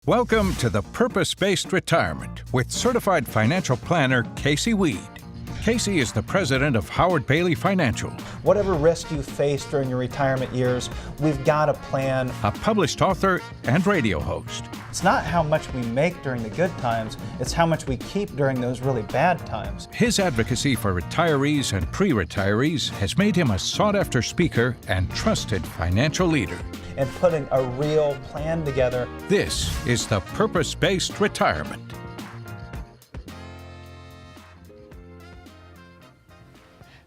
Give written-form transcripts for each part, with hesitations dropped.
Welcome to the Purpose-Based Retirement with certified financial planner Casey Weade. Casey is the president of Howard Bailey Financial. Whatever risk you face during your retirement years, we've got a plan. A published author and radio host. It's not how much we make during the good times, it's how much we keep during those really bad times. His advocacy for retirees and pre-retirees has made him a sought-after speaker and trusted financial leader. And putting a real plan together. This is the Purpose-Based Retirement.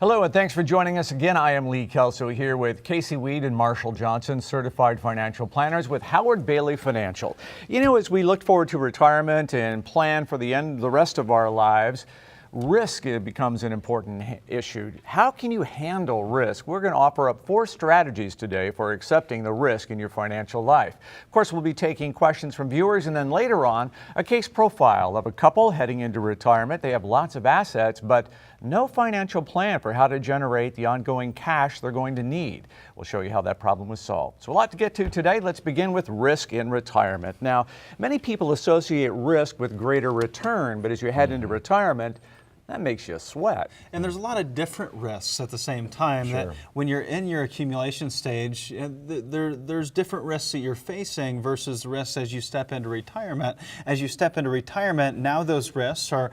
Hello and thanks for joining us again. I am Lee Kelso here with Casey Weade and Marshall Johnson, certified financial planners with Howard Bailey Financial. You know, as we look forward to retirement and plan for the rest of our lives, risk becomes an important issue. How can you handle risk? We're going to offer up 4 strategies today for accepting the risk in your financial life. Of course, we'll be taking questions from viewers, and then later on, a case profile of a couple heading into retirement. They have lots of assets, but no financial plan for how to generate the ongoing cash they're going to need. We'll show you how that problem was solved. So a lot to get to today. Let's begin with risk in retirement. Now, many people associate risk with greater return, but as you head into retirement, that makes you sweat. And there's a lot of different risks at the same time. Sure. That when you're in your accumulation stage, there's different risks that you're facing versus the risks as you step into retirement. As you step into retirement, now those risks are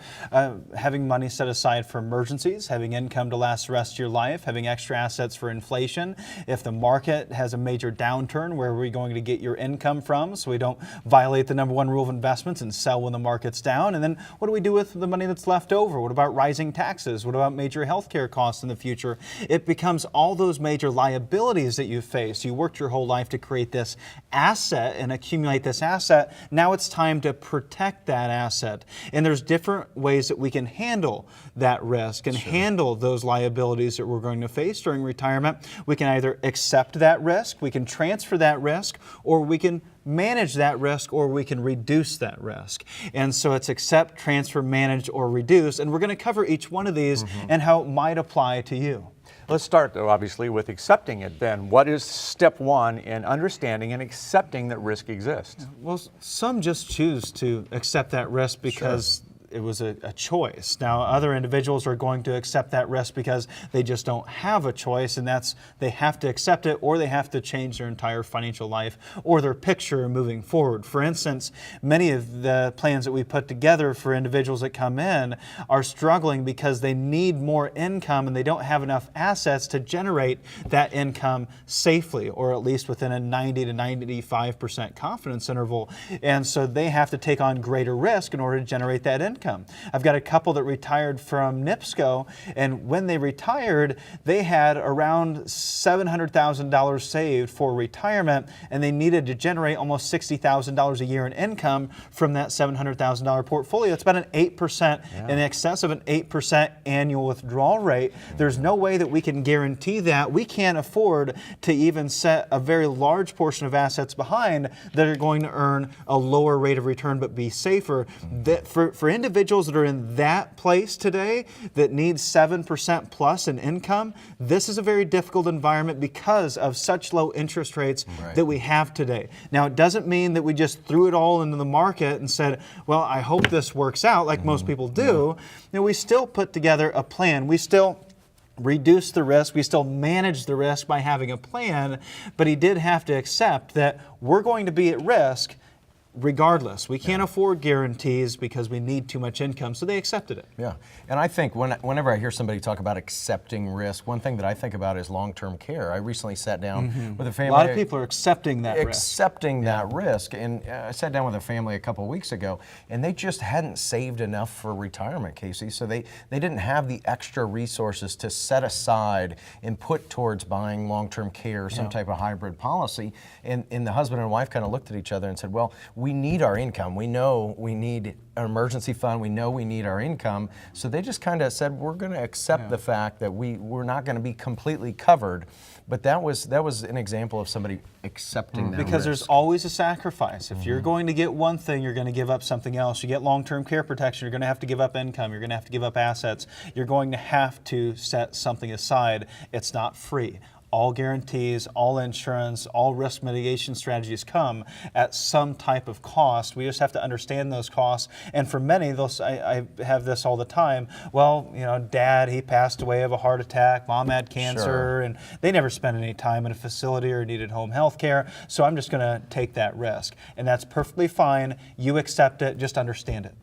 having money set aside for emergencies, having income to last the rest of your life, having extra assets for inflation. If the market has a major downturn, where are we going to get your income from so we don't violate the #1 rule of investments and sell when the market's down? And then what do we do with the money that's left over? What about rising taxes? What about major healthcare costs in the future? It becomes all those major liabilities that you face. You worked your whole life to create this asset and accumulate this asset. Now it's time to protect that asset. And there's different ways that we can handle that risk and handle those liabilities that we're going to face during retirement. We can either accept that risk, we can transfer that risk, or we can manage that risk, or we can reduce that risk. And so it's accept, transfer, manage, or reduce. And we're going to cover each one of these and how it might apply to you. Let's start, though, obviously, with accepting it then. What is step 1 in understanding and accepting that risk exists? Well, some just choose to accept that risk because it was a choice. Now, other individuals are going to accept that risk because they just don't have a choice, and that's they have to accept it, or they have to change their entire financial life or their picture moving forward. For instance, many of the plans that we put together for individuals that come in are struggling because they need more income and they don't have enough assets to generate that income safely, or at least within a 90 to 95% confidence interval. And so they have to take on greater risk in order to generate that income. I've got a couple that retired from NIPSCO, and when they retired, they had around $700,000 saved for retirement, and they needed to generate almost $60,000 a year in income from that $700,000 portfolio. It's about an 8%, in excess of an 8% annual withdrawal rate. There's no way that we can guarantee that. We can't afford to even set a very large portion of assets behind that are going to earn a lower rate of return but be safer. That for individuals that are in that place today that need 7% plus in income, this is a very difficult environment because of such low interest rates that we have today. Now, it doesn't mean that we just threw it all into the market and said, well, I hope this works out like most people do. You know, we still put together a plan. We still reduce the risk. We still manage the risk by having a plan, but he did have to accept that we're going to be at risk regardless. We can't afford guarantees because we need too much income, so they accepted it. Yeah, and I think whenever I hear somebody talk about accepting risk, one thing that I think about is long-term care. I recently sat down with a family. A lot of people are accepting that risk. Accepting that risk, and I sat down with a family a couple of weeks ago, and they just hadn't saved enough for retirement, Casey, so they didn't have the extra resources to set aside and put towards buying long-term care or some type of hybrid policy, and the husband and wife kind of looked at each other and said, well, we need our income. We know we need an emergency fund. We know we need our income. So they just kind of said, we're going to accept the fact that we're not going to be completely covered. But that was an example of somebody accepting that because risk. There's always a sacrifice. If you're going to get one thing, you're going to give up something else. You get long-term care protection, you're going to have to give up income. You're going to have to give up assets. You're going to have to set something aside. It's not free. all guarantees, all insurance, all risk mitigation strategies come at some type of cost. We just have to understand those costs. And for many, I have this all the time. Well, you know, Dad, he passed away of a heart attack. Mom had cancer, and they never spent any time in a facility or needed home health care. So I'm just going to take that risk. And that's perfectly fine. You accept it, just understand it.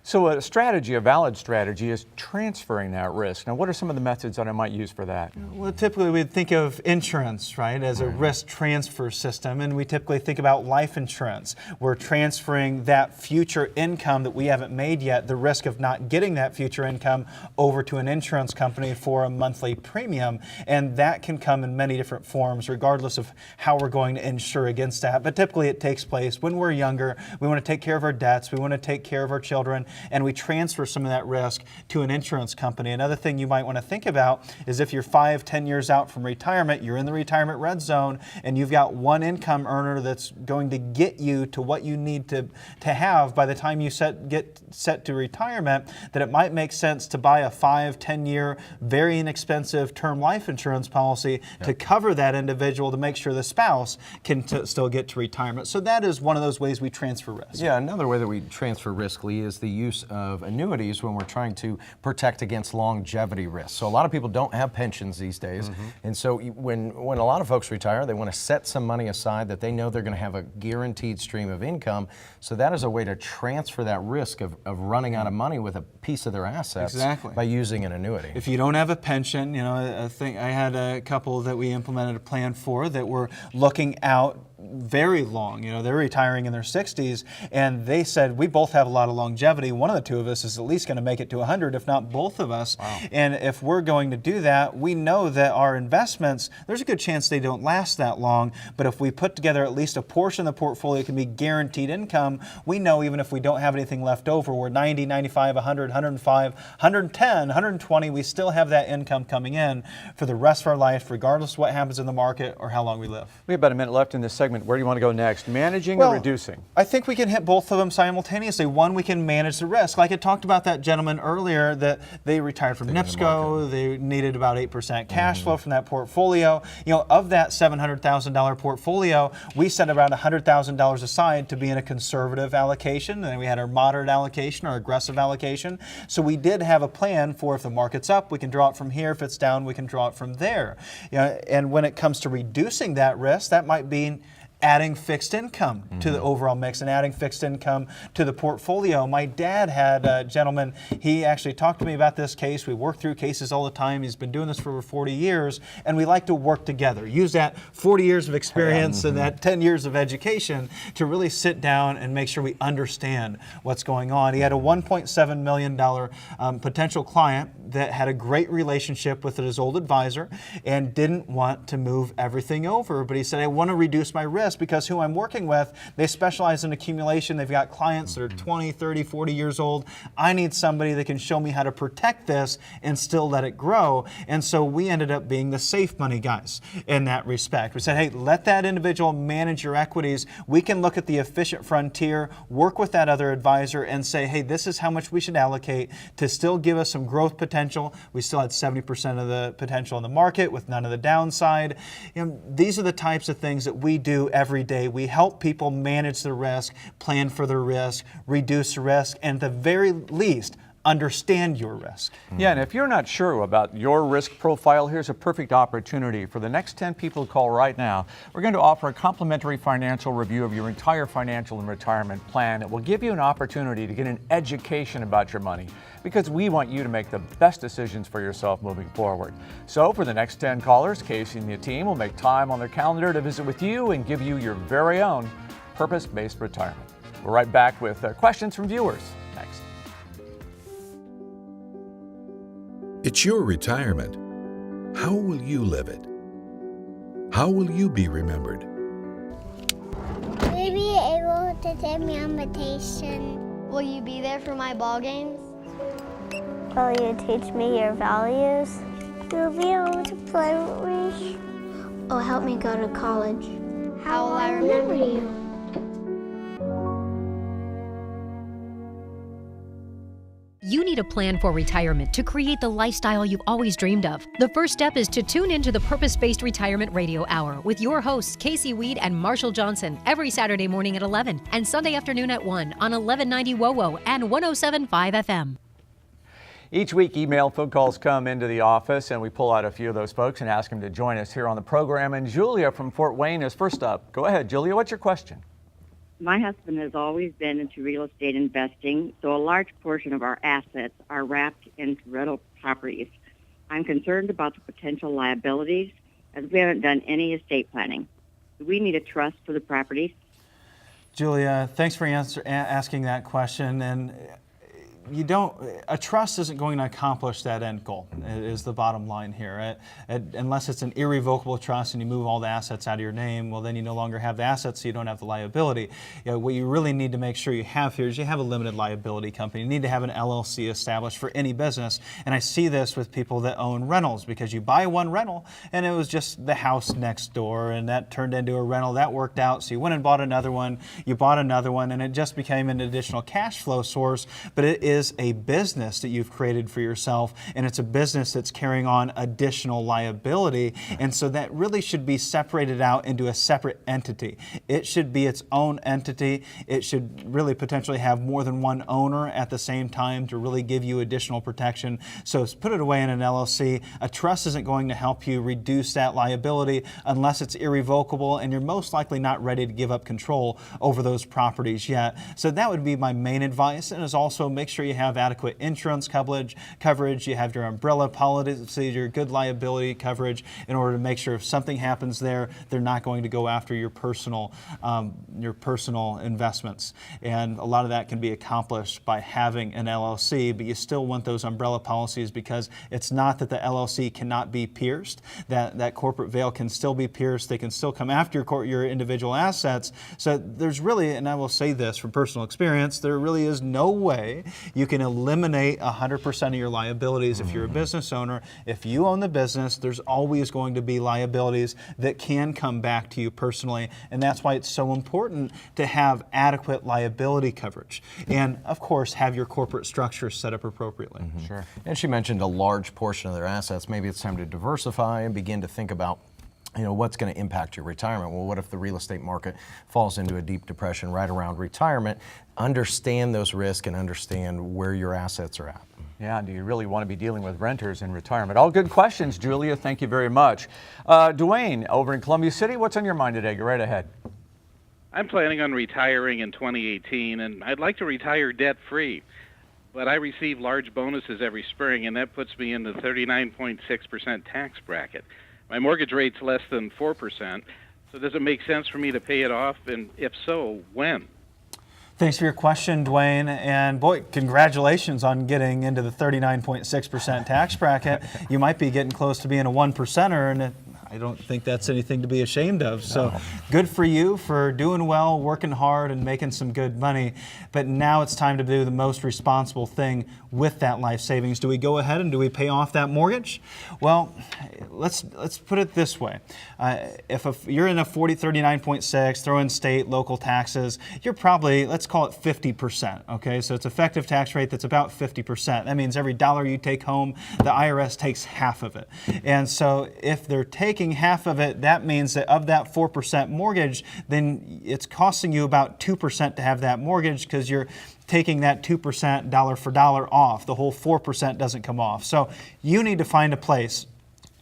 So a strategy, a valid strategy, is transferring that risk. Now, what are some of the methods that I might use for that? Well, typically we'd think of insurance, right, as a risk transfer system, and we typically think about life insurance. We're transferring that future income that we haven't made yet, the risk of not getting that future income, over to an insurance company for a monthly premium, and that can come in many different forms, regardless of how we're going to insure against that. But typically it takes place when we're younger. We want to take care of our debts. We want to take care of our children, and we transfer some of that risk to an insurance company. Another thing you might want to think about is if you're 5-10 years out from retirement, you're in the retirement red zone, and you've got one income earner that's going to get you to what you need to have by the time you get set to retirement, that it might make sense to buy a 5-10 year, very inexpensive term life insurance policy to cover that individual, to make sure the spouse can still get to retirement. So that is one of those ways we transfer risk. Yeah, another way that we transfer risk, Lee, is the use of annuities when we're trying to protect against longevity risk. So a lot of people don't have pensions these days, and so when a lot of folks retire, they want to set some money aside that they know they're going to have a guaranteed stream of income. So that is a way to transfer that risk of running out of money with a piece of their assets by using an annuity. If you don't have a pension, you know, I had a couple that we implemented a plan for that were looking out very long. You know, they're retiring in their 60s, and they said, we both have a lot of longevity. One of the two of us is at least going to make it to 100, if not both of us. Wow. And if we're going to do that, we know that our investments, there's a good chance they don't last that long, but if we put together at least a portion of the portfolio can be guaranteed income, we know even if we don't have anything left over, we're 90, 95, 100, 105, 110, 120, we still have that income coming in for the rest of our life, regardless of what happens in the market or how long we live. We have about a minute left in this segment. Where do you want to go next? Managing or reducing? I think we can hit both of them simultaneously. One, we can manage the risk. Like I talked about that gentleman earlier that they retired from NIPSCO. They needed about 8% cash flow from that portfolio. You know, of that $700,000 portfolio, we set around $100,000 aside to be in a conservative allocation. And then we had our moderate allocation, our aggressive allocation. So we did have a plan for if the market's up, we can draw it from here. If it's down, we can draw it from there. You know, and when it comes to reducing that risk, that might be adding fixed income to the overall mix and adding fixed income to the portfolio. My dad had a gentleman, he actually talked to me about this case. We work through cases all the time. He's been doing this for over 40 years, and we like to work together. Use that 40 years of experience and that 10 years of education to really sit down and make sure we understand what's going on. He had a $1.7 million potential client that had a great relationship with his old advisor and didn't want to move everything over. But he said, I want to reduce my risk because who I'm working with, they specialize in accumulation. They've got clients that are 20, 30, 40 years old. I need somebody that can show me how to protect this and still let it grow. And so we ended up being the safe money guys in that respect. We said, hey, let that individual manage your equities. We can look at the efficient frontier, work with that other advisor and say, hey, this is how much we should allocate to still give us some growth potential. We still had 70% of the potential in the market with none of the downside. You know, these are the types of things that we do every day. We help people manage the risk, plan for the risk, reduce the risk, and at the very least, understand your risk. Yeah, and if you're not sure about your risk profile, here's a perfect opportunity. For the next 10 people to call right now, we're going to offer a complimentary financial review of your entire financial and retirement plan. It will give you an opportunity to get an education about your money because we want you to make the best decisions for yourself moving forward. So for the next 10 callers, Casey and the team will make time on their calendar to visit with you and give you your very own purpose-based retirement. We're right back with questions from viewers next. It's your retirement. How will you live it? How will you be remembered? Will you be able to take me on vacation? Will you be there for my ball games? Will you teach me your values? You'll be able to play with me. Oh, help me go to college. How will I remember you? You need a plan for retirement to create the lifestyle you've always dreamed of. The first step is to tune into the Purpose-Based Retirement Radio Hour with your hosts, Casey Weade and Marshall Johnson, every Saturday morning at 11 and Sunday afternoon at 1 on 1190 WOWO and 107.5 FM. Each week, email phone calls come into the office, and we pull out a few of those folks and ask them to join us here on the program. And Julia from Fort Wayne is first up. Go ahead, Julia. What's your question? My husband has always been into real estate investing, so a large portion of our assets are wrapped into rental properties. I'm concerned about the potential liabilities, as we haven't done any estate planning. Do we need a trust for the properties? Julia, thanks for asking that question. And a trust isn't going to accomplish that end goal, is the bottom line here. Unless it's an irrevocable trust and you move all the assets out of your name, well, then you no longer have the assets, so you don't have the liability. What you really need to make sure you have here is you have a limited liability company. You need to have an LLC established for any business. And I see this with people that own rentals, because you buy one rental and it was just the house next door, and that turned into a rental. That worked out, so you went and bought another one, you bought another one, and it just became an additional cash flow source. But it is a business that you've created for yourself, and it's a business that's carrying on additional liability. And so that really should be separated out into a separate entity. It should be its own entity. It should really potentially have more than one owner at the same time to really give you additional protection. So put it away in an LLC. A trust isn't going to help you reduce that liability unless it's irrevocable, and you're most likely not ready to give up control over those properties yet. So that would be my main advice, and is also make sure you have adequate insurance coverage, you have your umbrella policy, your good liability coverage, in order to make sure if something happens there, they're not going to go after your personal investments. And a lot of that can be accomplished by having an LLC, but you still want those umbrella policies, because it's not that the LLC cannot be pierced, that corporate veil can still be pierced. They can still come after your individual assets. So there's really, and I will say this from personal experience, there really is no way you can eliminate 100% of your liabilities if you're a business owner. If you own the business, there's always going to be liabilities that can come back to you personally, and that's why it's so important to have adequate liability coverage. And of course, have your corporate structure set up appropriately. Sure. And she mentioned a large portion of their assets. Maybe it's time to diversify and begin to think about what's going to impact your retirement. Well, what if the real estate market falls into a deep depression right around retirement? Understand those risks and understand where your assets are at. Yeah, do you really want to be dealing with renters in retirement? All good questions, Julia. Thank you very much. Dwayne, over in Columbia City, what's on your mind today? Go right ahead. I'm planning on retiring in 2018, and I'd like to retire debt-free. But I receive large bonuses every spring, and that puts me in the 39.6% tax bracket. My mortgage rate's less than 4%, so does it make sense for me to pay it off? And if so, when? Thanks for your question, Dwayne. And boy, congratulations on getting into the 39.6% tax bracket. You might be getting close to being a 1%er, and I don't think that's anything to be ashamed of. So good for you for doing well, working hard, and making some good money. But now it's time to do the most responsible thing with that life savings. Do we go ahead and do we pay off that mortgage? Well, let's put it this way. If you're in a 39.6, throw in state, local taxes, you're probably, let's call it 50%. Okay, so it's effective tax rate that's about 50%. That means every dollar you take home, the IRS takes half of it. And so if they're taking half of it, that means that of that 4% mortgage, then it's costing you about 2% to have that mortgage, because you're taking that 2% dollar for dollar off. The whole 4% doesn't come off. So you need to find a place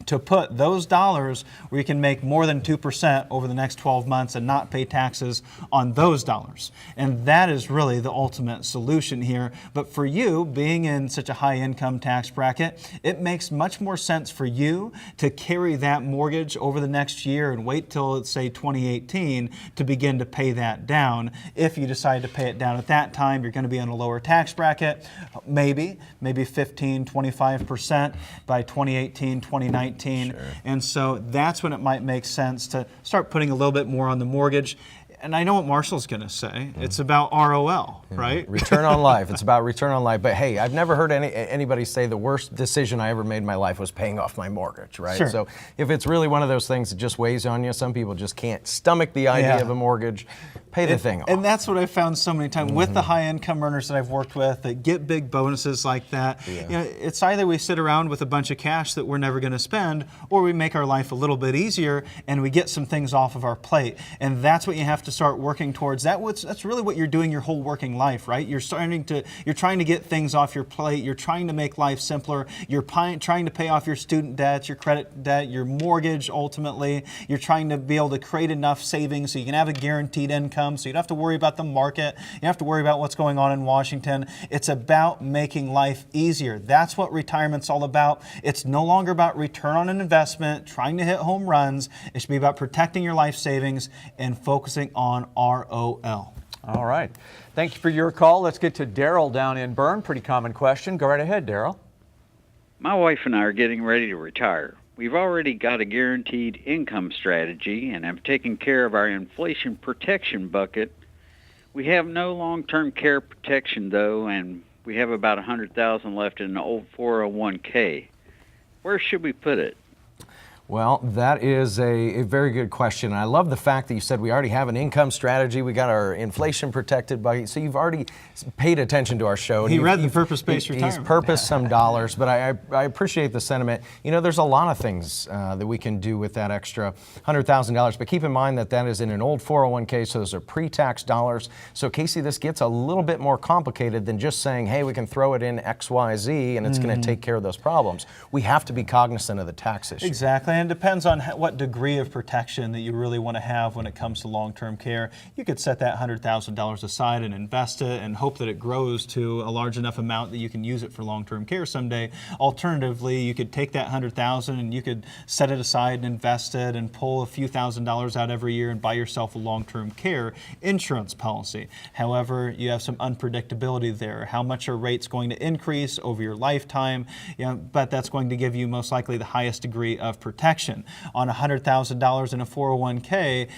to put those dollars where you can make more than 2% over the next 12 months and not pay taxes on those dollars. And that is really the ultimate solution here. But for you, being in such a high income tax bracket, it makes much more sense for you to carry that mortgage over the next year and wait till, let's say, 2018 to begin to pay that down. If you decide to pay it down at that time, you're going to be in a lower tax bracket, maybe 15, 25% by 2018, 2019. Sure. And so that's when it might make sense to start putting a little bit more on the mortgage. and I know what Marshall's going to say. It's about ROL, right? Return on life. It's about return on life. But hey, I've never heard anybody say the worst decision I ever made in my life was paying off my mortgage, right? Sure. So if it's really one of those things that just weighs on you, some people just can't stomach the idea of a mortgage, pay the thing off. And that's what I've found so many times with the high income earners that I've worked with that get big bonuses like that. You know, it's either we sit around with a bunch of cash that we're never going to spend, or we make our life a little bit easier and we get some things off of our plate. And that's what you have to start working towards. That's really what you're doing your whole working life, right? You're trying to get things off your plate. You're trying to make life simpler. You're trying to pay off your student debts, your credit debt, your mortgage ultimately. You're trying to be able to create enough savings so you can have a guaranteed income, so you don't have to worry about the market. You don't have to worry about what's going on in Washington. It's about making life easier. That's what retirement's all about. It's no longer about return on an investment, trying to hit home runs. It should be about protecting your life savings and focusing on ROL. All right. Thank you for your call. Let's get to Daryl down in Bern. Pretty common question. Go right ahead, Daryl. My wife and I are getting ready to retire. We've already got a guaranteed income strategy and have taken care of our inflation protection bucket. We have no long-term care protection, though, and we have about $100,000 left in an old 401k. Where should we put it? Well, that is a very good question. And I love the fact that you said we already have an income strategy. We got our inflation protected by, so you've already paid attention to our show. He read the purpose-based retirement. He's purposed some dollars, but I appreciate the sentiment. You know, there's a lot of things that we can do with that extra $100,000, but keep in mind that that is in an old 401k, so those are pre-tax dollars. So Casey, this gets a little bit more complicated than just saying, hey, we can throw it in XYZ and it's going to take care of those problems. We have to be cognizant of the tax issue. Exactly. And it depends on what degree of protection that you really want to have when it comes to long-term care. You could set that $100,000 aside and invest it and hope that it grows to a large enough amount that you can use it for long-term care someday. Alternatively, you could take that $100,000 and you could set it aside and invest it and pull a few $1,000s out every year and buy yourself a long-term care insurance policy. However, you have some unpredictability there. How much are rates going to increase over your lifetime? But that's going to give you most likely the highest degree of protection. On $100,000 in a 401k,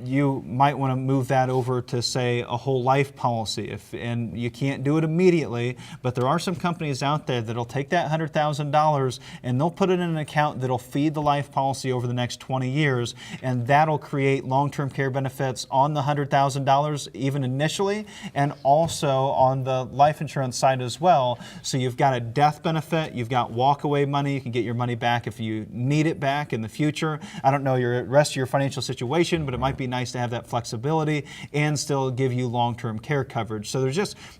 you might want to move that over to, say, a whole life policy. And you can't do it immediately, but there are some companies out there that'll take that $100,000 and they'll put it in an account that'll feed the life policy over the next 20 years, and that'll create long-term care benefits on the $100,000 even initially, and also on the life insurance side as well. So you've got a death benefit, you've got walk-away money, you can get your money back if you need it back in the future. I don't know your rest of your financial situation, but it might be nice to have that flexibility and still give you long-term care coverage. So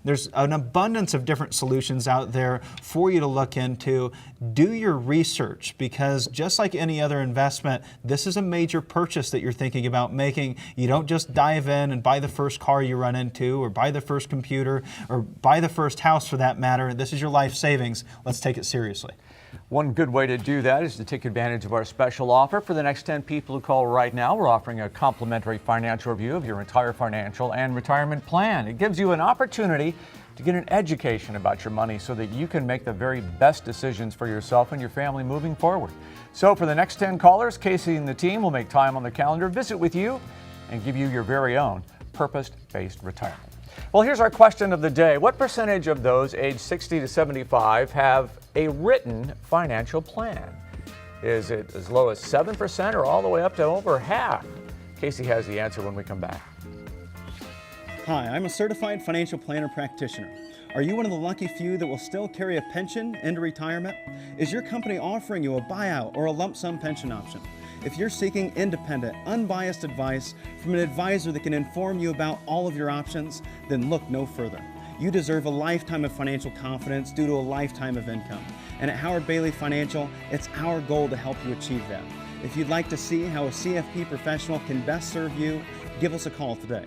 there's an abundance of different solutions out there for you to look into. Do your research, because just like any other investment, this is a major purchase that you're thinking about making. You don't just dive in and buy the first car you run into, or buy the first computer, or buy the first house for that matter. This is your life savings. Let's take it seriously. One good way to do that is to take advantage of our special offer. For the next 10 people who call right now, we're offering a complimentary financial review of your entire financial and retirement plan. It gives you an opportunity to get an education about your money so that you can make the very best decisions for yourself and your family moving forward. So for the next 10 callers, Casey and the team will make time on the calendar, visit with you, and give you your very own purpose-based retirement. Well, here's our question of the day. What percentage of those aged 60 to 75 have a written financial plan? Is it as low as 7% or all the way up to over half? Casey has the answer when we come back. Hi, I'm a certified financial planner practitioner. Are you one of the lucky few that will still carry a pension into retirement? Is your company offering you a buyout or a lump sum pension option? If you're seeking independent, unbiased advice from an advisor that can inform you about all of your options, then look no further. You deserve a lifetime of financial confidence due to a lifetime of income. And at Howard Bailey Financial, it's our goal to help you achieve that. If you'd like to see how a CFP professional can best serve you, give us a call today.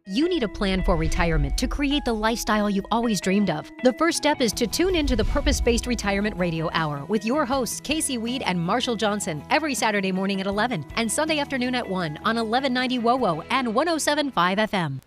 You need a plan for retirement to create the lifestyle you've always dreamed of. The first step is to tune into the Purpose-Based Retirement Radio Hour with your hosts, Casey Weade and Marshall Johnson, every Saturday morning at 11 and Sunday afternoon at 1 on 1190 WOWO and 107.5 FM.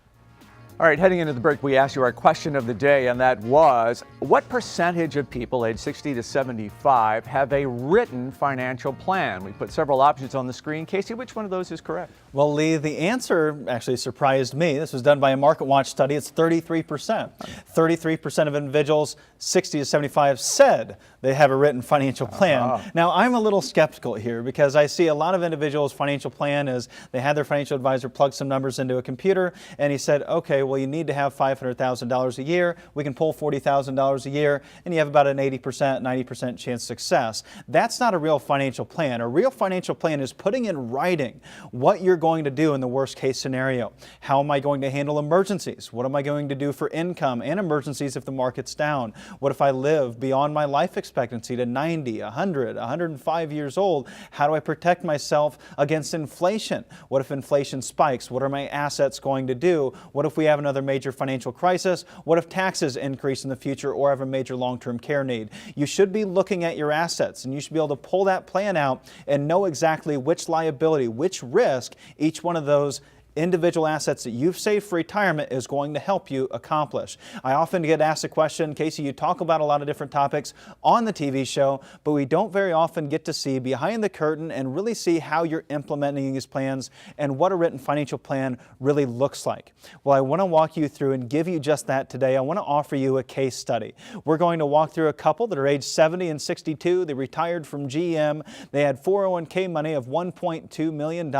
All right, heading into the break, we asked you our question of the day, and that was, What percentage of people aged 60 to 75 have a written financial plan? We put several options on the screen. Casey, which one of those is correct? Well, Lee, the answer actually surprised me. This was done by a MarketWatch study. It's 33%. 33% of individuals 60 to 75 said they have a written financial plan. Now, I'm a little skeptical here because I see a lot of individuals' financial plan is they had their financial advisor plug some numbers into a computer and he said, okay, well, you need to have $500,000 a year. We can pull $40,000 a year and you have about an 80%, 90% chance of success. That's not a real financial plan. A real financial plan is putting in writing what you're going to do in the worst case scenario. How am I going to handle emergencies? What am I going to do for income and emergencies if the market's down? What if I live beyond my life expectancy to 90, 100, 105 years old? How do I protect myself against inflation? What if inflation spikes? What are my assets going to do? What if we have another major financial crisis? What if taxes increase in the future or have a major long-term care need? You should be looking at your assets and you should be able to pull that plan out and know exactly which liability, which risk each one of those individual assets that you've saved for retirement is going to help you accomplish. I often get asked a question, Casey, you talk about a lot of different topics on the TV show, but we don't very often get to see behind the curtain and really see how you're implementing these plans and what a written financial plan really looks like. Well, I want to walk you through and give you just that today. I want to offer you a case study. We're going to walk through a couple that are age 70 and 62. They retired from GM. They had 401k money of $1.2 million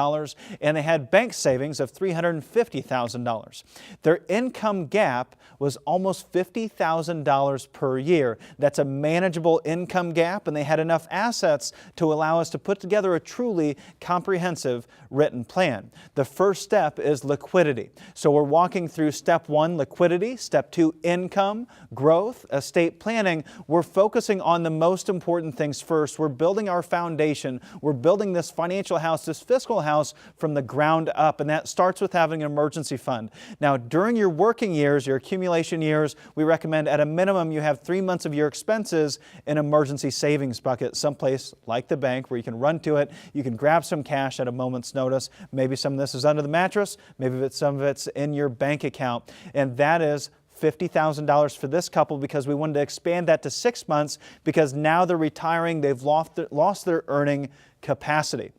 and they had bank savings of $350,000. Their income gap was almost $50,000 per year. That's a manageable income gap, and they had enough assets to allow us to put together a truly comprehensive written plan. The first step is liquidity. So we're walking through step 1, liquidity, step 2, income, growth, estate planning. We're focusing on the most important things first. We're building our foundation. We're building this financial house, this fiscal house from the ground up, and that starts with having an emergency fund. Now, during your working years, your accumulation years, we recommend at a minimum you have 3 months of your expenses in emergency savings bucket, someplace like the bank where you can run to it, you can grab some cash at a moment's notice. Maybe some of this is under the mattress, maybe some of it's in your bank account, and that is $50,000 for this couple because we wanted to expand that to 6 months because now they're retiring, they've lost their earning capacity.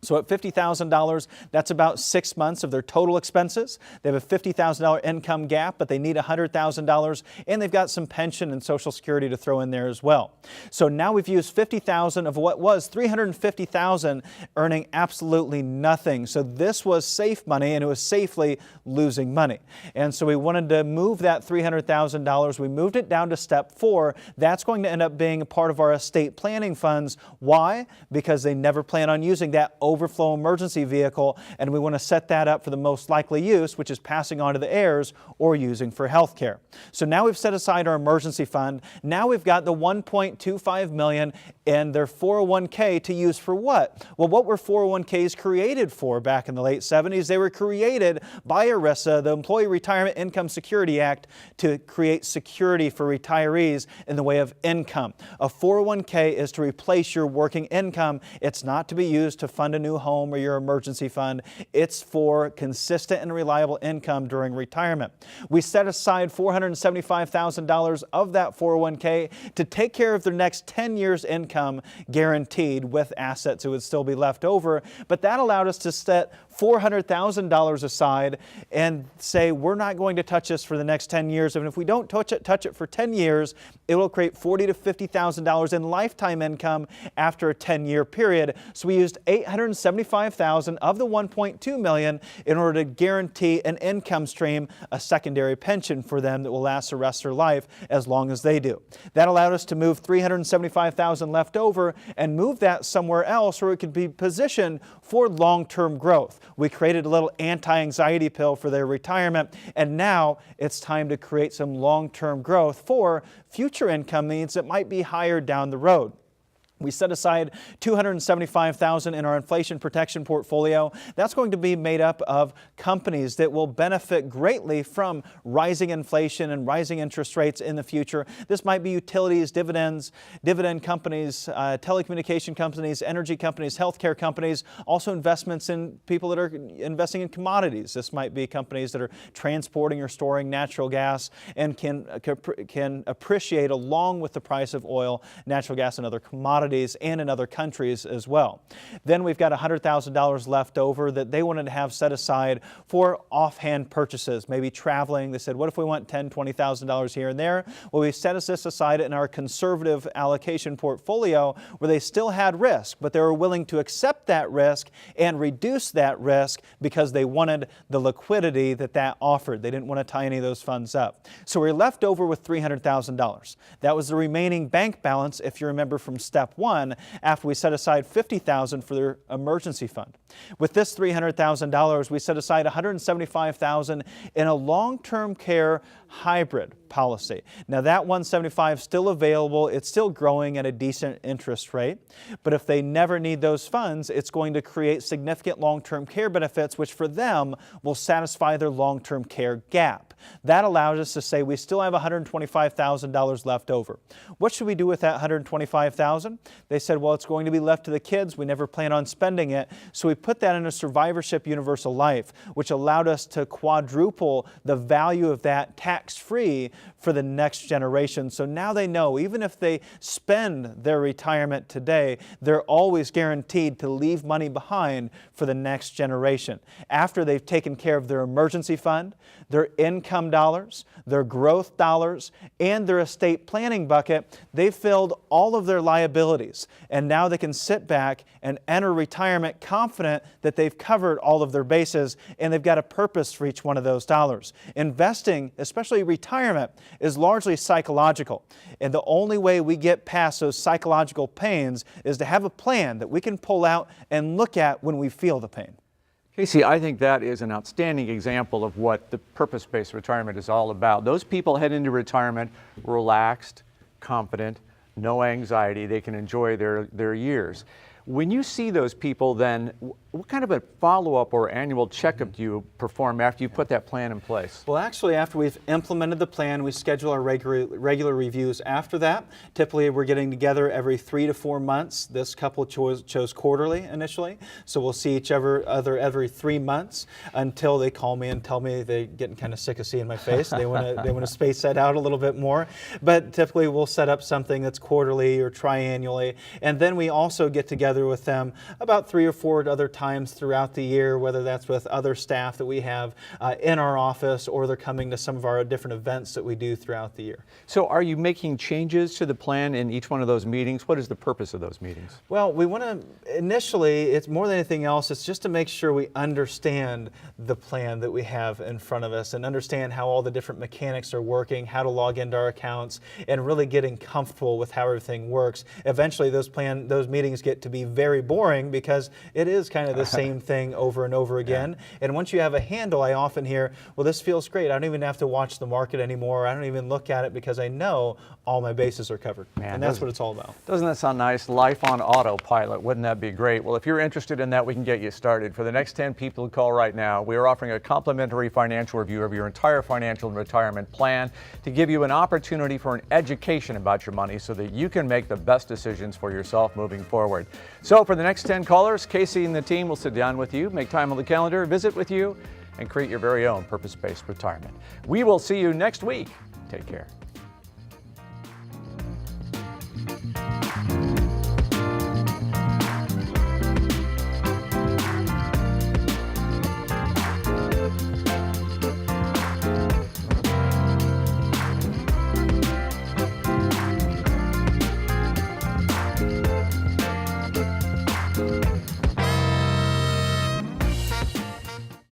So at $50,000, that's about 6 months of their total expenses. They have a $50,000 income gap, but they need $100,000, and they've got some pension and Social Security to throw in there as well. So now we've used $50,000 of what was $350,000, earning absolutely nothing. So this was safe money, and it was safely losing money. And so we wanted to move that $300,000. We moved it down to step 4. That's going to end up being a part of our estate planning funds. Why? Because they never plan on using that overflow emergency vehicle, and we want to set that up for the most likely use, which is passing on to the heirs or using for health care. So now we've set aside our emergency fund. Now we've got the $1.25 million in their 401k to use for what? Well, what were 401ks created for back in the late 70s? They were created by ERISA, the Employee Retirement Income Security Act, to create security for retirees in the way of income. A 401k is to replace your working income. It's not to be used to fund a new home or your emergency fund. It's for consistent and reliable income during retirement. We set aside $475,000 of that 401k to take care of their next 10 years income guaranteed with assets that would still be left over. But that allowed us to set $400,000 aside and say we're not going to touch this for the next 10 years. And if we don't touch it for 10 years, it will create $40,000 to $50,000 in lifetime income after a 10-year period. So we used $875,000 of the $1.2 million in order to guarantee an income stream, a secondary pension for them that will last the rest of their life as long as they do. That allowed us to move $375,000 left over and move that somewhere else where it could be positioned for long-term growth. We created a little anti-anxiety pill for their retirement, and now it's time to create some long-term growth for future income needs that might be higher down the road. We set aside $275,000 in our inflation protection portfolio. That's going to be made up of companies that will benefit greatly from rising inflation and rising interest rates in the future. This might be utilities, dividend companies, telecommunication companies, energy companies, healthcare companies, also investments in people that are investing in commodities. This might be companies that are transporting or storing natural gas and can appreciate along with the price of oil, natural gas, and other commodities, and in other countries as well. Then we've got $100,000 left over that they wanted to have set aside for offhand purchases, maybe traveling. They said, what if we want $10,000, $20,000 here and there? Well, we set this aside in our conservative allocation portfolio where they still had risk, but they were willing to accept that risk and reduce that risk because they wanted the liquidity that offered. They didn't want to tie any of those funds up. So we're left over with $300,000. That was the remaining bank balance, if you remember from step one, after we set aside $50,000 for their emergency fund. With this $300,000, we set aside $175,000 in a long-term care hybrid policy. Now that $175,000 is still available. It's still growing at a decent interest rate. But if they never need those funds, it's going to create significant long-term care benefits, which for them will satisfy their long-term care gap. That allows us to say we still have $125,000 left over. What should we do with that $125,000? They said, well, it's going to be left to the kids. We never plan on spending it. So we put that in a survivorship universal life, which allowed us to quadruple the value of that tax-free for the next generation. So now they know even if they spend their retirement today, they're always guaranteed to leave money behind for the next generation. After they've taken care of their emergency fund, their income dollars, their growth dollars, and their estate planning bucket, they've filled all of their liabilities. And now they can sit back and enter retirement confident that they've covered all of their bases and they've got a purpose for each one of those dollars. Investing, especially retirement, is largely psychological. And the only way we get past those psychological pains is to have a plan that we can pull out and look at when we feel the pain. Casey, I think that is an outstanding example of what the purpose-based retirement is all about. Those people head into retirement relaxed, confident, no anxiety. They can enjoy their years. When you see those people, then what kind of a follow-up or annual checkup do you perform after you put that plan in place? Well, actually, after we've implemented the plan, we schedule our regular reviews after that. Typically, we're getting together every 3 to 4 months. This couple chose quarterly initially, so we'll see each other every 3 months until they call me and tell me they're getting kind of sick of seeing my face. They want to space that out a little bit more. But typically, we'll set up something that's quarterly or triannually, and then we also get together with them about 3 or 4 other times throughout the year, whether that's with other staff that we have in our office or they're coming to some of our different events that we do throughout the year. So are you making changes to the plan in each one of those meetings? What is the purpose of those meetings? Well, we want to, initially, it's more than anything else, it's just to make sure we understand the plan that we have in front of us and understand how all the different mechanics are working, how to log into our accounts, and really getting comfortable with how everything works. Eventually, those meetings get to be very boring because it is kind of the same thing over and over again. Yeah. And once you have a handle, I often hear, well, this feels great. I don't even have to watch the market anymore. I don't even look at it because I know all my bases are covered. Man, and that's what it's all about. Doesn't that sound nice? Life on autopilot. Wouldn't that be great? Well, if you're interested in that, we can get you started. For the next 10 people who call right now, we are offering a complimentary financial review of your entire financial and retirement plan to give you an opportunity for an education about your money so that you can make the best decisions for yourself moving forward. So for the next 10 callers, Casey and the team will sit down with you, make time on the calendar, visit with you, and create your very own purpose-based retirement. We will see you next week. Take care.